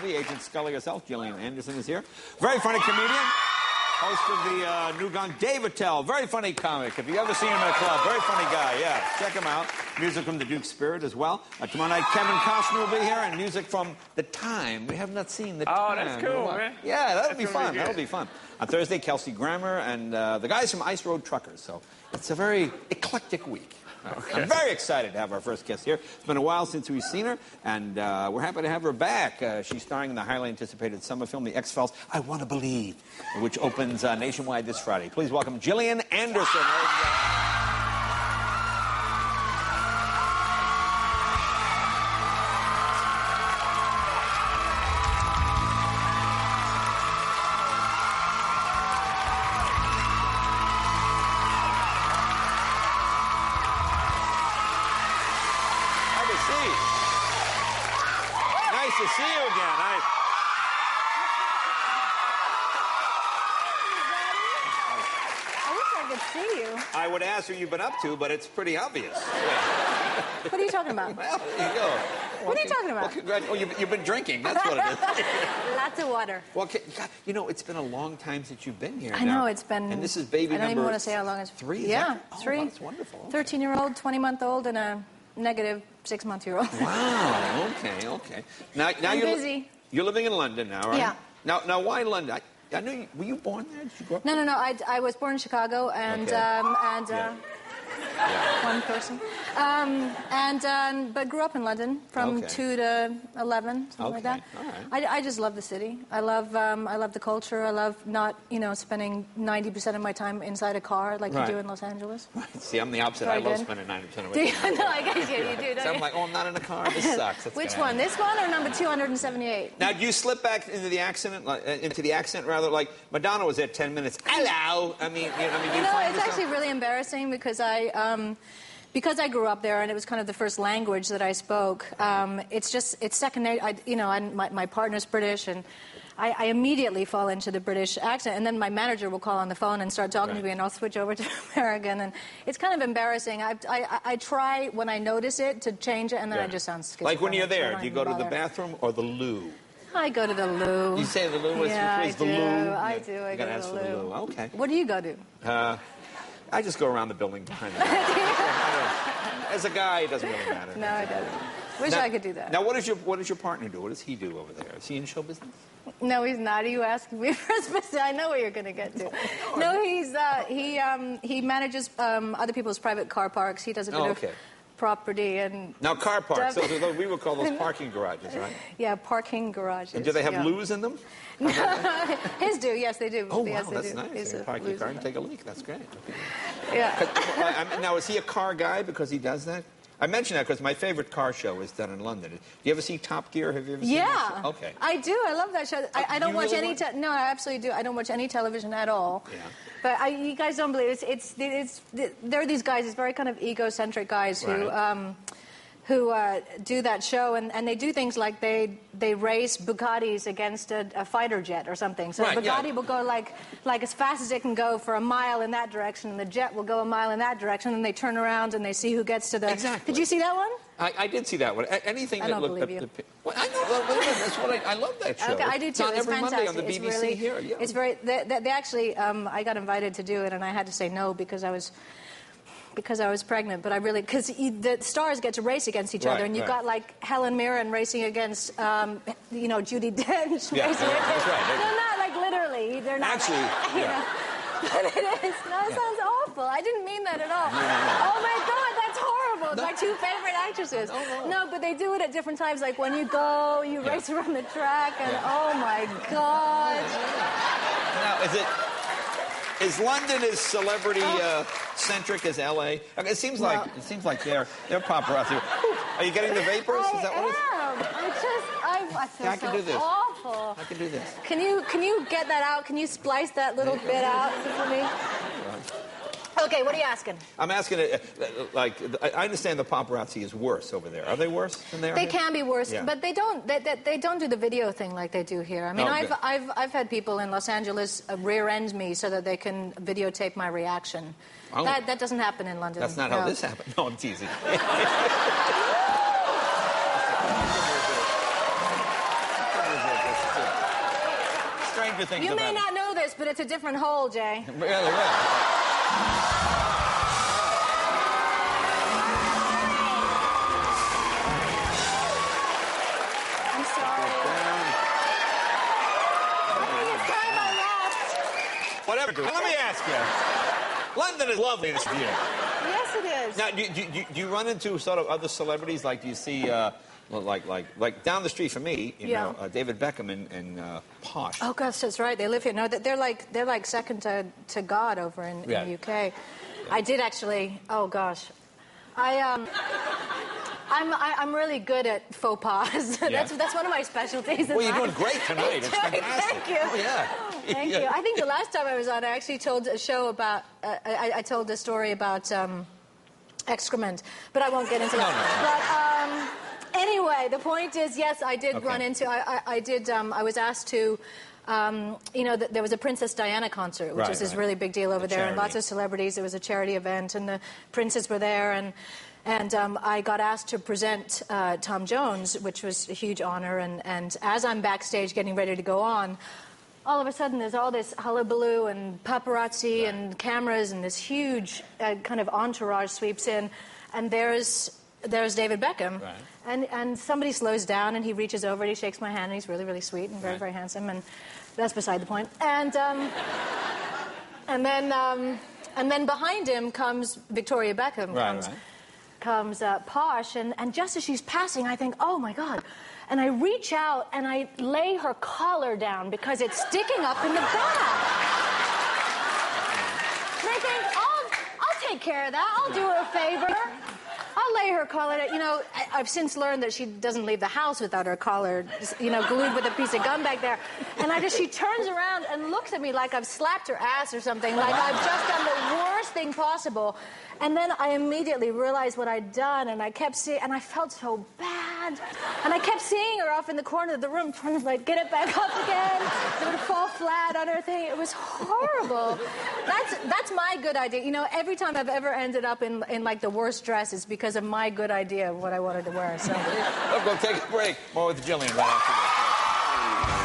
movie. Agent Scully herself, Gillian Anderson, is here. Very funny comedian. Host of the New Gun, Dave Attell. Very funny comic. If you ever seen him at a club, very funny guy, yeah. Check him out. Music from the Duke Spirit as well. Tomorrow night, Kevin Costner will be here, and music from The Time. We have not seen The Time. Oh, that's cool, man. Yeah, that'll be fun. That'll be fun. On Thursday, Kelsey Grammer and the guys from Ice Road Truckers. So it's a very eclectic week. Okay. I'm very excited to have our first guest here. It's been a while since we've seen her, and we're happy to have her back. She's starring in the highly anticipated summer film, The X-Files, I Want to Believe, which opens nationwide this Friday. Please welcome Gillian Anderson. Nice to see you again. I wish I could see you. I would ask what you've been up to, but it's pretty obvious. Yeah. What are you talking about? Well, there you go. What are you talking about? Well, you've been drinking. That's what it is. Lots of water. Well, you know, it's been a long time since you've been here. I know, it's been... And this is baby number... I don't even want to say how long it's... 3? Yeah, oh, 3. Wow, that's wonderful. 13-year-old, 20-month-old, and a negative 6-month-year-old. Wow, okay. Now I'm busy. You're living in London now, right? Yeah. Now why London? I knew were you born there? Did you grow up there? No. I was born in Chicago, and okay. one person, but grew up in London from 2 to 11, something like that. All right. I just love the city. I love the culture. I love not spending 90% of my time inside a car like you do in Los Angeles. Right. See, I'm the opposite. I love spending 90% of my time. No, I guess you do. Don't so you? I'm like, I'm not in a car. This sucks. Which one? This one or number 278? Now, do you slip back into the accent, rather? Like Madonna was there 10 minutes. Hello. I mean, it's actually really embarrassing because I grew up there and it was kind of the first language that I spoke. It's second nature. My partner's British, and I immediately fall into the British accent, and then my manager will call on the phone and start talking to me, and I'll switch over to American, and it's kind of embarrassing. I try when I notice it to change it, and then I just sound schizophrenic. Like when you're there, do you go to the bathroom or the loo? I go to the loo. You say the loo? Yeah, I do. The loo? I do. I go to the loo. Okay. What do you go to? I just go around the building behind the As a guy, it doesn't really matter. No, it doesn't. Wish I could do that. Now, what does your partner do? What does he do over there? Is he in show business? No, he's not. Are you asking me for a specific? I know what you're going to get to. No, he manages other people's private car parks. He does a bit of property and... Now, car parks, we would call those parking garages, right? Yeah, parking garages. And do they have loos in them? His do, yes, they do. Oh, yes, wow, that's nice. You park your car and take a leak. That's great. Okay. Yeah. Now, is he a car guy because he does that? I mention that because my favorite car show is done in London. Do you ever see Top Gear? Have you ever seen that show? Okay. I do. I love that show. I don't watch any... No, I absolutely do. I don't watch any television at all. Yeah. But you guys don't believe it. There are these guys, these very kind of egocentric guys who do that show, and they do things like they race Bugattis against a fighter jet or something. So Bugatti will go like as fast as it can go for a mile in that direction, and the jet will go a mile in that direction, and they turn around and they see who gets to the... Exactly. Did you see that one? I did see that one. Anything that looked... Well, I know. I love that show. Okay, I do too. It's on every fantastic. Monday on the BBC here. Yeah. It's very... They actually... I got invited to do it, and I had to say no because I was pregnant, but I really... Because the stars get to race against each other, and you've got, like, Helen Mirren racing against, Judi Dench racing against... That's right. They're not, like, literally. They're not... Actually, But it is. No, it sounds awful. I didn't mean that at all. No. Oh, my God, that's horrible. No. My 2 favorite actresses. No, but they do it at different times. Like, when you go, you race around the track, and oh, my God. Now, is London as celebrity centric as LA? It seems like they're paparazzi. Are you getting the vapors? Is that what it is? I feel can do this. awful. I can do this. Can you get that out? Can you splice that little bit out for me? Okay, what are you asking? I'm asking, I understand the paparazzi is worse over there. Are they worse than they are? They can be worse, but they don't do the video thing like they do here. I mean, I've had people in Los Angeles rear-end me so that they can videotape my reaction. Oh. That doesn't happen in London. That's not how this happened. No, I'm teasing. stranger things. You may not know this, but it's a different hole, Jay. Really? I'm sorry. I think it's time I left. Whatever. Let me ask you. London is lovely this year. Yes, it is. Now, do you run into sort of other celebrities? Like, do you see, like down the street from me, you know, David Beckham and Posh? Oh, gosh, that's right. They live here. No, they're like second to God over in the UK. Yeah. I did actually. Oh gosh, I'm really good at faux pas. That's one of my specialties. Well, you're doing great tonight. It's fantastic. Thank you. Oh, yeah. Thank you. I think the last time I was on, I actually told a show about. I told a story about excrement, but I won't get into that. No. But anyway, the point is, yes, I did run into. I was asked to. You know, there was a Princess Diana concert, which was this really big deal over there, and lots of celebrities. It was a charity event, and the princes were there, and I got asked to present Tom Jones, which was a huge honor. And as I'm backstage getting ready to go on, all of a sudden there's all this hullabaloo and paparazzi and cameras, and this huge kind of entourage sweeps in, and there's David Beckham, and somebody slows down, and he reaches over and he shakes my hand, and he's really, really sweet and very, very handsome, and that's beside the point. And then behind him comes Victoria Beckham, comes Posh, and just as she's passing, I think, oh my God. And I reach out and I lay her collar down because it's sticking up in the back. And I think, I'll take care of that. I'll do her a favor. I'll lay her collar down. You know, I've since learned that she doesn't leave the house without her collar, you know, glued with a piece of gum back there. And she turns around and looks at me like I've slapped her ass or something, like I've just done the worst thing possible. And then I immediately realized what I'd done, and I kept seeing, and I felt so bad. And I kept seeing her off in the corner of the room, trying to like get it back up again. It would fall flat on her thing. It was horrible. That's my good idea. You know, every time I've ever ended up in like the worst dress, it's because of my good idea of what I wanted to wear. So we'll take a break. More with Gillian right after this.